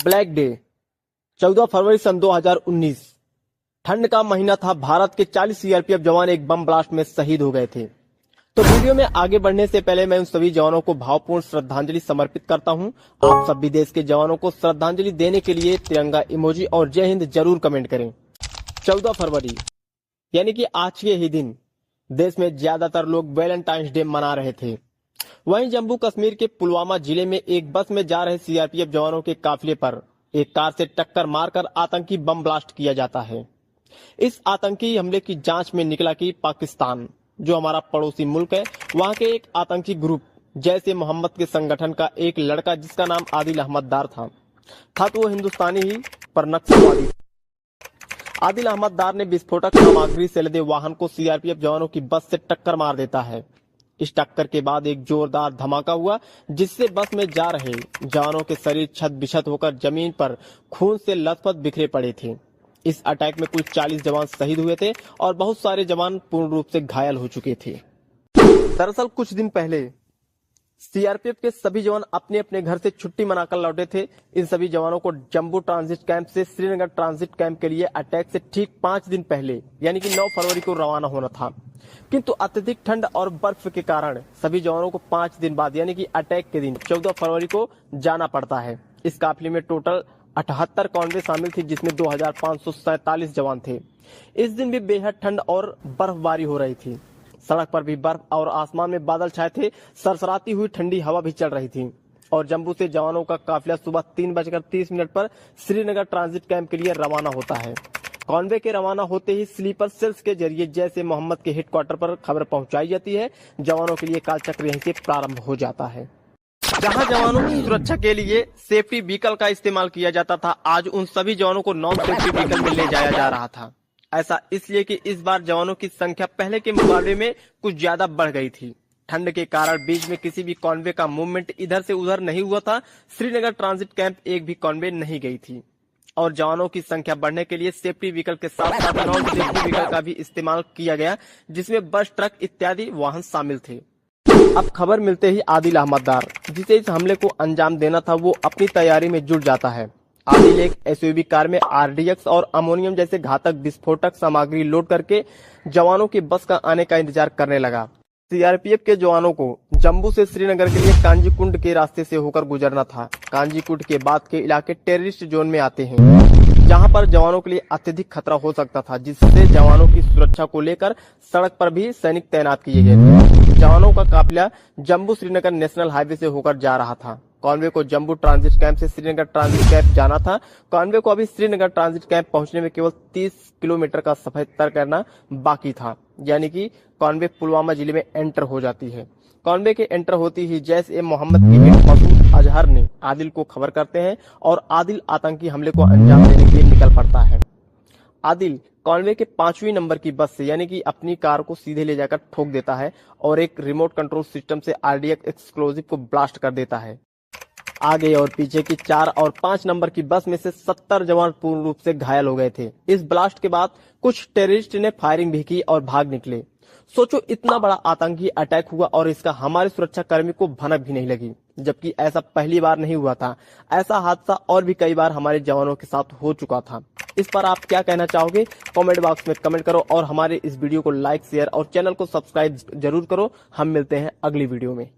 Black day 14 फरवरी सन 2019। ठंड का महीना था। भारत के 40 सीआरपीएफ जवान एक बम ब्लास्ट में शहीद हो गए थे। तो वीडियो में आगे बढ़ने से पहले मैं उन सभी जवानों को भावपूर्ण श्रद्धांजलि समर्पित करता हूं। आप सभी देश के जवानों को श्रद्धांजलि देने के लिए तिरंगा इमोजी और जय हिंद जरूर कमेंट करें। 14 फरवरी यानी कि आज के ही दिन देश में ज्यादातर लोग वैलेंटाइंस डे मना रहे थे। वहीं जम्मू कश्मीर के पुलवामा जिले में एक बस में जा रहे सीआरपीएफ जवानों के काफिले पर एक कार से टक्कर मारकर आतंकी बम ब्लास्ट किया जाता है। इस आतंकी हमले की जांच में निकला कि पाकिस्तान, जो हमारा पड़ोसी मुल्क है, वहां के एक आतंकी ग्रुप जैसे मोहम्मद के संगठन का एक लड़का जिसका नाम आदिल अहमद दार था तो वो हिंदुस्तानी ही पर नक्सलवादी। आदिल अहमद दार ने विस्फोटक सामग्री से लदे वाहन को सीआरपीएफ जवानों की बस से टक्कर मार देता है। इस टक्कर के बाद एक जोरदार धमाका हुआ जिससे बस में जा रहे जवानों के शरीर छत बिछत होकर जमीन पर खून से लथपथ बिखरे पड़े थे। इस अटैक में कुल 40 जवान शहीद हुए थे और बहुत सारे जवान पूर्ण रूप से घायल हो चुके थे। दरअसल कुछ दिन पहले सीआरपीएफ के सभी जवान अपने अपने घर से छुट्टी मनाकर लौटे थे। इन सभी जवानों को जम्मू ट्रांजिट कैंप से श्रीनगर ट्रांजिट कैंप के लिए अटैक से ठीक 5 दिन पहले यानी कि 9 फरवरी को रवाना होना था, किंतु अत्यधिक ठंड और बर्फ के कारण सभी जवानों को 5 दिन बाद यानी कि अटैक के दिन 14 फरवरी को जाना पड़ता है। इस काफिले में टोटल 78 कॉन्वे शामिल थी जिसमें 2547 जवान थे। इस दिन भी बेहद ठंड और बर्फबारी हो रही थी। सड़क पर भी बर्फ और आसमान में बादल छाए थे। सरसराती हुई ठंडी हवा भी चल रही थी और जम्मू से जवानों का काफिला सुबह 3:30 पर श्रीनगर ट्रांजिट कैंप के लिए रवाना होता है। कॉन्वे के रवाना होते ही स्लीपर सेल्स के जरिए जैसे मोहम्मद के हेडक्वार्टर पर खबर पहुंचाई जाती है, जवानों के लिए कालचक्र यहीं से प्रारंभ हो जाता है। जहां जवानों की सुरक्षा के लिए सेफ्टी व्हीकल का इस्तेमाल किया जाता था, आज उन सभी जवानों को नॉन सेफ्टी व्हीकल में ले जाया जा रहा था। ऐसा इसलिए कि इस बार जवानों की संख्या पहले के मुकाबले में कुछ ज्यादा बढ़ गई थी। ठंड के कारण बीच में किसी भी कॉन्वे का मूवमेंट इधर से उधर नहीं हुआ था। श्रीनगर ट्रांजिट कैंप एक भी कॉन्वे नहीं गई थी और जवानों की संख्या बढ़ने के लिए सेफ्टी व्हीकल के साथ साथ नॉन सेफ्टी व्हीकल का भी इस्तेमाल किया गया, जिसमें बस, ट्रक इत्यादि वाहन शामिल थे। अब खबर मिलते ही आदिल अहमद दार, जिसे इस हमले को अंजाम देना था, वो अपनी तैयारी में जुट जाता है। आदिल एक एसयूवी कार में आरडीएक्स और अमोनियम जैसे घातक विस्फोटक सामग्री लोड करके जवानों की बस का आने का इंतजार करने लगा। सीआरपीएफ के जवानों को जम्मू से श्रीनगर के लिए कांजीकुंड के रास्ते से होकर गुजरना था। कांजीकुंड के बाद के इलाके टेररिस्ट जोन में आते हैं, जहां पर जवानों के लिए अत्यधिक खतरा हो सकता था, जिससे जवानों की सुरक्षा को लेकर सड़क पर भी सैनिक तैनात किए गए थे। जवानों का काफिला जम्मू श्रीनगर नेशनल हाईवे से होकर जा रहा था। कॉन्वे को जम्मू ट्रांजिट कैंप से श्रीनगर ट्रांजिट कैंप जाना था। कॉन्वे को अभी श्रीनगर ट्रांजिट कैंप पहुंचने में केवल 30 किलोमीटर का सफर तय करना बाकी था, यानी कि कॉन्वे पुलवामा जिले में एंटर हो जाती है। कॉन्वे के एंटर होती ही जैश ए मोहम्मद के हेड मसूद अजहर ने आदिल को खबर करते हैं और आदिल आतंकी हमले को अंजाम देने के लिए निकल पड़ता है। आदिल कॉन्वे के 5वीं नंबर की बस से यानी कि अपनी कार को सीधे ले जाकर ठोक देता है और एक रिमोट कंट्रोल सिस्टम से आरडीएक्स एक्सप्लोजिव को ब्लास्ट कर देता है। आगे और पीछे की 4 और 5 नंबर की बस में से 70 जवान पूर्ण रूप से घायल हो गए थे। इस ब्लास्ट के बाद कुछ टेररिस्ट ने फायरिंग भी की और भाग निकले। सोचो, इतना बड़ा आतंकी अटैक हुआ और इसका हमारे सुरक्षा कर्मी को भनक भी नहीं लगी, जबकि ऐसा पहली बार नहीं हुआ था। ऐसा हादसा और भी कई बार हमारे जवानों के साथ हो चुका था। इस पर आप क्या कहना चाहोगे? कमेंट बॉक्स में कमेंट करो और हमारे इस वीडियो को लाइक, शेयर और चैनल को सब्सक्राइब जरूर करो। हम मिलते हैं अगली वीडियो में।